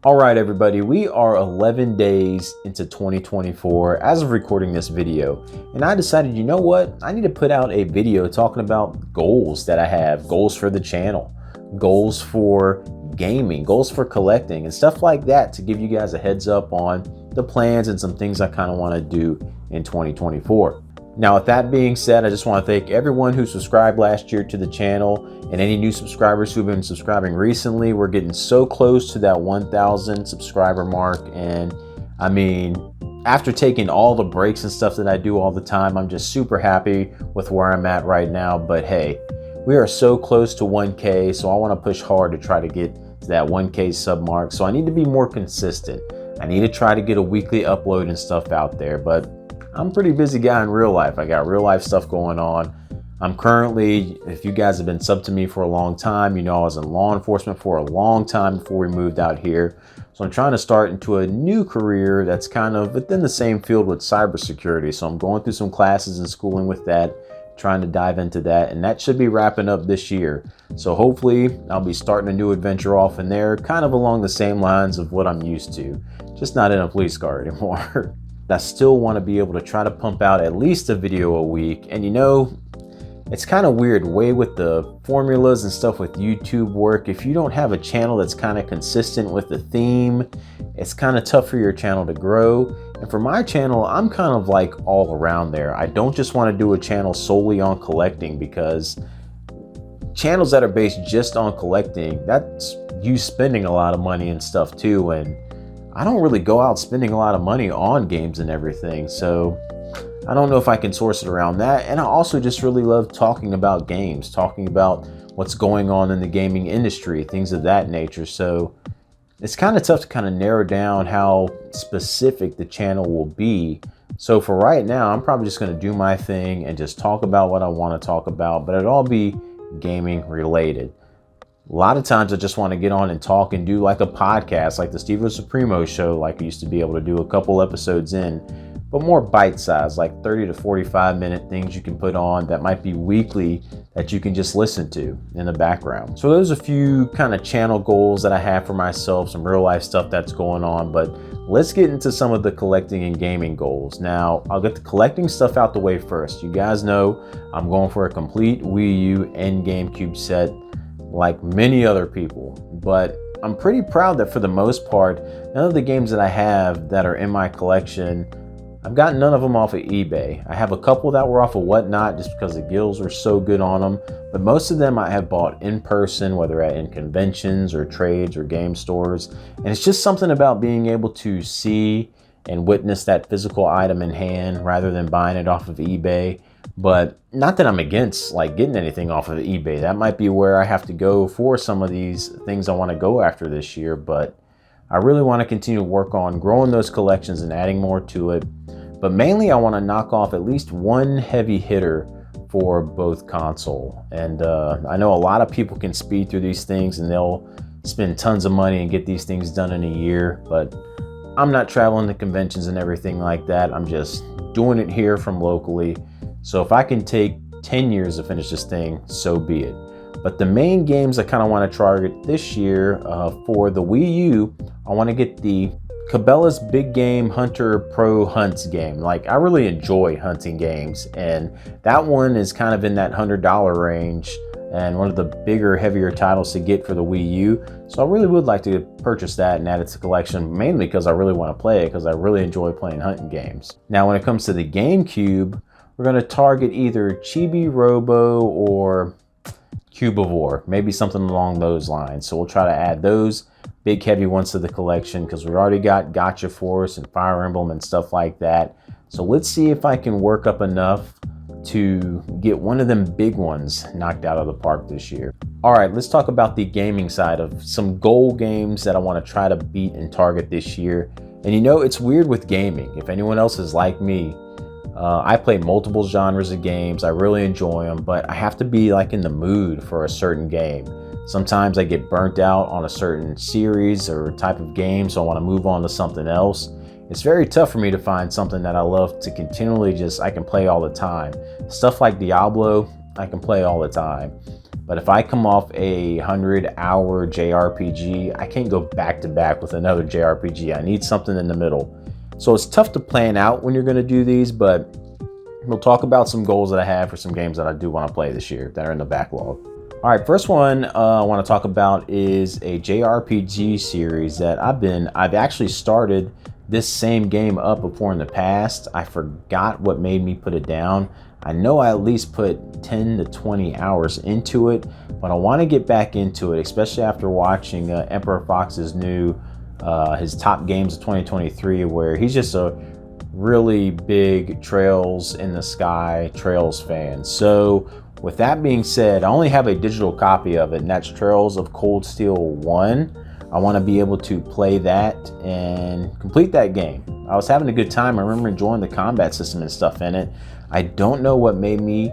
All right, everybody, we are 11 days into 2024 as of recording this video, and I decided, you know what? I need to put out a video talking about goals that I have, goals for the channel, goals for gaming, goals for collecting, and stuff like that to give you guys a heads up on the plans and some things I kind of want to do in 2024. Now, with that being said, I just want to thank everyone who subscribed last year to the channel and any new subscribers who've been subscribing recently. We're getting so close to that 1,000 subscriber mark. And I mean, after taking all the breaks and stuff that I do all the time, I'm just super happy with where I'm at right now. But hey, we are so close to 1K. So I want to push hard to try to get to that 1K sub mark. So I need to be more consistent. I need to try to get a weekly upload and stuff out there. But I'm a pretty busy guy in real life. I got real life stuff going on. I'm currently, if you guys have been sub to me for a long time, you know I was in law enforcement for a long time before we moved out here. So I'm trying to start into a new career that's kind of within the same field with cybersecurity. So I'm going through some classes and schooling with that, trying to dive into that, and that should be wrapping up this year. So hopefully I'll be starting a new adventure off in there, kind of along the same lines of what I'm used to, just not in a police car anymore. I still want to be able to try to pump out at least a video a week. And you know, it's kind of weird way with the formulas and stuff with YouTube work. If you don't have a channel that's kind of consistent with the theme, it's kind of tough for your channel to grow. And for my channel, I'm kind of like all around there. I don't just want to do a channel solely on collecting, because channels that are based just on collecting, that's you spending a lot of money and stuff too. And I don't really go out spending a lot of money on games and everything, so I don't know if I can source it around that. And I also just really love talking about games, talking about what's going on in the gaming industry, things of that nature. So it's kind of tough to kind of narrow down how specific the channel will be. So for right now, I'm probably just going to do my thing and just talk about what I want to talk about, but it'll all be gaming related. A lot of times I just want to get on and talk and do like a podcast, like the Stevo Supremo show, like I used to be able to do a couple episodes in, but more bite-sized, like 30 to 45-minute things you can put on that might be weekly that you can just listen to in the background. So those are a few kind of channel goals that I have for myself, some real life stuff that's going on, but let's get into some of the collecting and gaming goals. Now, I'll get the collecting stuff out the way first. You guys know I'm going for a complete Wii U and GameCube set, like many other people, but I'm pretty proud that for the most part, none of the games that I have that are in my collection, I've gotten none of them off of eBay. I have a couple that were off of Whatnot just because the guilds were so good on them, but most of them I have bought in person, whether in conventions or trades or game stores. And it's just something about being able to see and witness that physical item in hand rather than buying it off of eBay. But not that I'm against like getting anything off of eBay. That might be where I have to go for some of these things I want to go after this year. But I really want to continue to work on growing those collections and adding more to it. But mainly I want to knock off at least one heavy hitter for both console. And I know a lot of people can speed through these things and they'll spend tons of money and get these things done in a year. But I'm not traveling to conventions and everything like that. I'm just doing it here from locally. So if I can take 10 years to finish this thing, so be it. But the main games I kind of want to target this year for the Wii U, I want to get the Cabela's Big Game Hunter Pro Hunts game. Like, I really enjoy hunting games, and that one is kind of in that $100 range and one of the bigger, heavier titles to get for the Wii U. So I really would like to purchase that and add it to the collection, mainly because I really want to play it, because I really enjoy playing hunting games. Now, when it comes to the GameCube, we're going to target either Chibi Robo or Cubivore, maybe something along those lines. So we'll try to add those big heavy ones to the collection, because we already got Gotcha Force and Fire Emblem and stuff like that. So let's see if I can work up enough to get one of them big ones knocked out of the park this year. All right, let's talk about the gaming side of some goal games that I want to try to beat and target this year. And you know, it's weird with gaming. If anyone else is like me, I play multiple genres of games. I really enjoy them, but I have to be like in the mood for a certain game. Sometimes I get burnt out on a certain series or type of game, so I want to move on to something else. It's very tough for me to find something that I love to continually I can play all the time. Stuff like Diablo, I can play all the time. But if I come off a 100-hour JRPG, I can't go back to back with another JRPG. I need something in the middle. So it's tough to plan out when you're going to do these, but we'll talk about some goals that I have for some games that I do want to play this year that are in the backlog. All right, first one I want to talk about is a JRPG series that I've actually started this same game up before in the past. I forgot what made me put it down. I know I at least put 10 to 20 hours into it, but I want to get back into it, especially after watching Emperor Fox's new, his top games of 2023, where he's just a really big Trails in the Sky Trails fan. So with that being said, I only have a digital copy of it, and that's Trails of Cold Steel 1. I want to be able to play that and complete that game. I was having a good time. I remember enjoying the combat system and stuff in it. I don't know what made me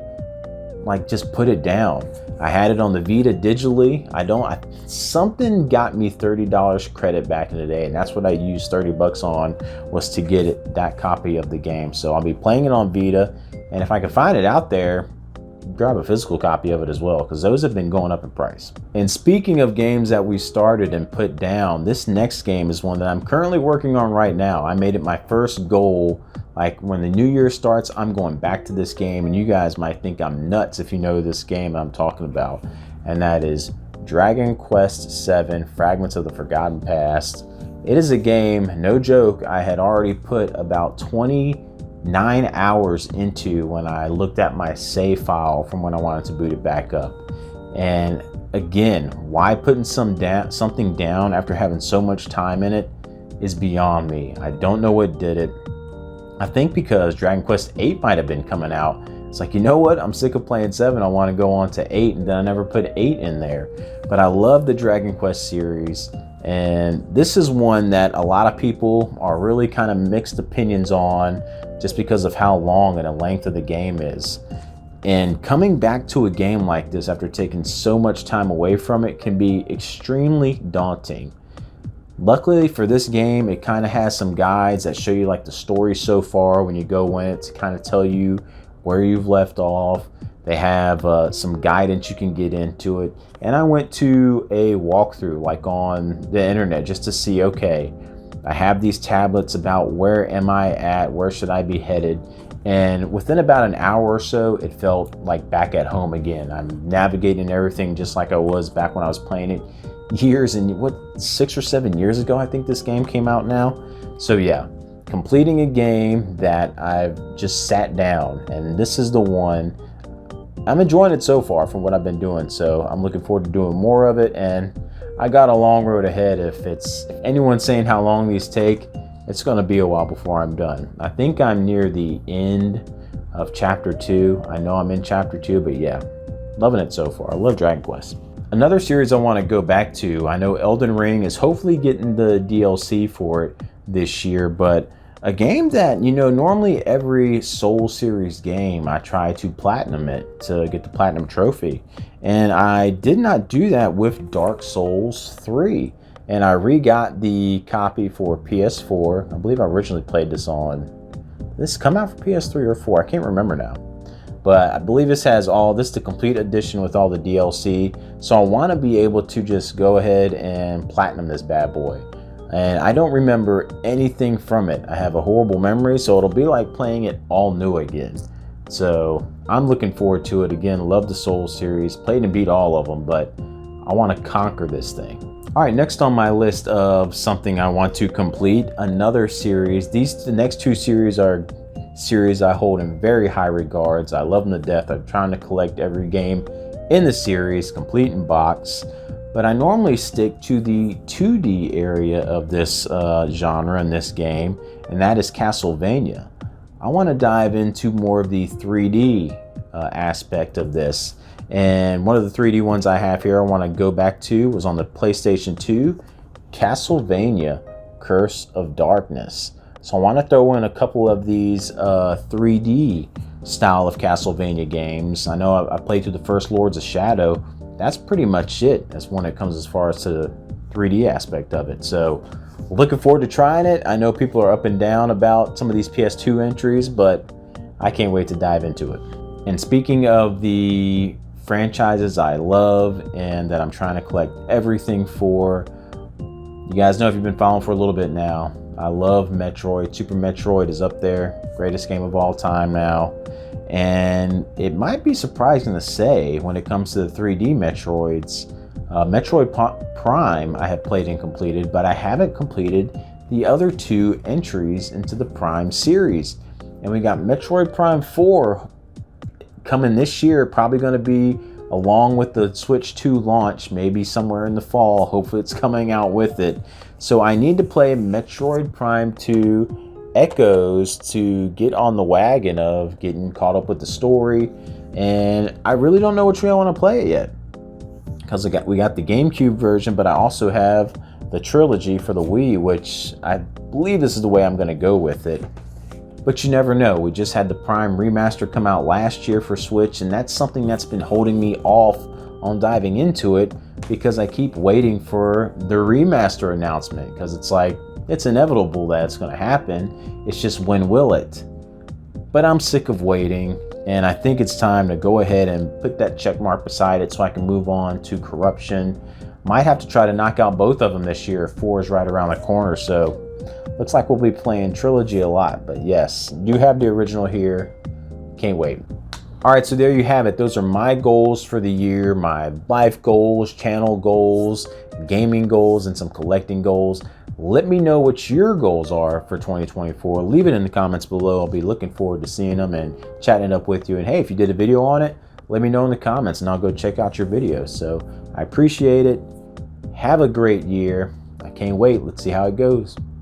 just put it down. I had it on the Vita digitally. Something got me $30 credit back in the day, and that's what I used $30 on, was to get that copy of the game. So I'll be playing it on Vita, and if I can find it out there, grab a physical copy of it as well, because those have been going up in price. And speaking of games that we started and put down, this next game is one that I'm currently working on right now. I made it my first goal. Like, when the new year starts, I'm going back to this game, and you guys might think I'm nuts if you know this game I'm talking about, and that is Dragon Quest VII Fragments of the Forgotten Past. It is a game, no joke, I had already put about 29 hours into when I looked at my save file from when I wanted to boot it back up. And again, why putting something down after having so much time in it is beyond me. I don't know what did it. I think because Dragon Quest 8 might have been coming out. It's like, you know what? I'm sick of playing 7. I want to go on to 8, and then I never put 8 in there. But I love the Dragon Quest series, and this is one that a lot of people are really kind of mixed opinions on, just because of how long and the length of the game is. And coming back to a game like this after taking so much time away from it can be extremely daunting. Luckily for this game, it kind of has some guides that show you the story so far when you go in it, to kind of tell you where you've left off. They have some guidance you can get into it. And I went to a walkthrough on the internet just to see, okay, I have these tablets about where am I at, where should I be headed, and within about an hour or so, it felt like back at home again. I'm navigating everything just like I was back when I was playing it years, and 6 or 7 years ago, I think this game came out now. So yeah, completing a game that I've just sat down, and this is the one. I'm enjoying it so far from what I've been doing, so I'm looking forward to doing more of it, and I got a long road ahead. If anyone's saying how long these take, it's going to be a while before I'm done. I think I'm near the end of chapter 2. I know I'm in chapter 2, but yeah, loving it so far. I love Dragon Quest. Another series I want to go back to, I know Elden Ring is hopefully getting the DLC for it this year, but a game that, normally every Soul series game, I try to platinum it to get the platinum trophy. And I did not do that with Dark Souls 3. And I re-got the copy for PS4. I believe I originally played this come out for PS3 or 4, I can't remember now. But I believe this has the complete edition with all the DLC. So I want to be able to just go ahead and platinum this bad boy. And I don't remember anything from it. I have a horrible memory, so it'll be like playing it all new again. So I'm looking forward to it. Again, love the Soul series. Played and beat all of them, but I want to conquer this thing. All right, next on my list of something I want to complete, another series. The next two series are series I hold in very high regards. I love them to death. I'm trying to collect every game in the series, complete in box. But I normally stick to the 2D area of this genre in this game, and that is Castlevania. I want to dive into more of the 3D aspect of this. And one of the 3D ones I have here I want to go back to was on the PlayStation 2, Castlevania Curse of Darkness. So I want to throw in a couple of these 3D style of Castlevania games. I know I played through the first Lords of Shadow. That's pretty much it. That's when it comes as far as to the 3D aspect of it. So looking forward to trying it. I know people are up and down about some of these PS2 entries, but I can't wait to dive into it. And speaking of the franchises I love and that I'm trying to collect everything for. You guys know if you've been following for a little bit now, I love Metroid. Super Metroid is up there, greatest game of all time now. And it might be surprising to say when it comes to the 3D Metroids, Metroid Prime I have played and completed, but I haven't completed the other 2 entries into the Prime series. And we got Metroid Prime 4 coming this year, probably going to be along with the Switch 2 launch, maybe somewhere in the fall. Hopefully it's coming out with it. So I need to play Metroid Prime 2 Echoes to get on the wagon of getting caught up with the story. And I really don't know which way I want to play it yet, because we got the GameCube version, but I also have the trilogy for the Wii, which I believe this is the way I'm going to go with it. But you never know. We just had the Prime Remaster come out last year for Switch, and that's something that's been holding me off on diving into it, because I keep waiting for the remaster announcement, because it's like, it's inevitable that it's going to happen. It's just, when will it? But I'm sick of waiting, and I think it's time to go ahead and put that check mark beside it so I can move on to Corruption. Might have to try to knock out both of them this year. 4 is right around the corner, so looks like we'll be playing Trilogy a lot. But yes, do have the original here. Can't wait. All right, so there you have it. Those are my goals for the year, my life goals, channel goals, gaming goals, and some collecting goals. Let me know what your goals are for 2024. Leave it in the comments below. I'll be looking forward to seeing them and chatting it up with you. And hey, if you did a video on it, let me know in the comments and I'll go check out your video. So I appreciate it. Have a great year. I can't wait. Let's see how it goes.